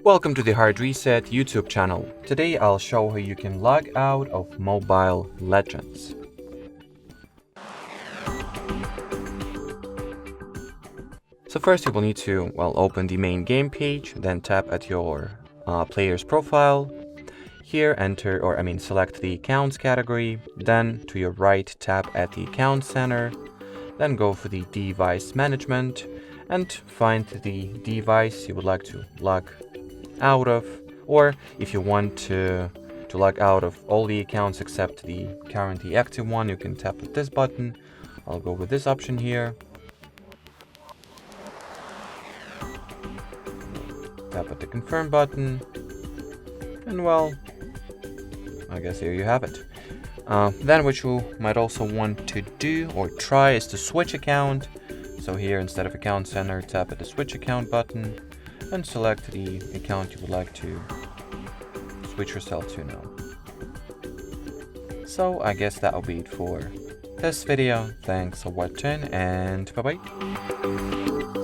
Welcome to the Hard Reset YouTube channel. Today I'll show how you can log out of Mobile Legends. So first you will need to, open the main game page, then tap at your player's profile. Here select the accounts category, then to your right tap at the account center, then go for the device management and find the device you would like to log out of, or if you want to log out of all the accounts except the currently active one, you can tap at this button. I'll go with this option here. Tap at the confirm button, and I guess here you have it. Then what you might also want to do or try is to switch account. So here, instead of account center, tap at the switch account button and select the account you would like to switch yourself to now. So I guess that'll be it for this video. Thanks for watching and bye bye.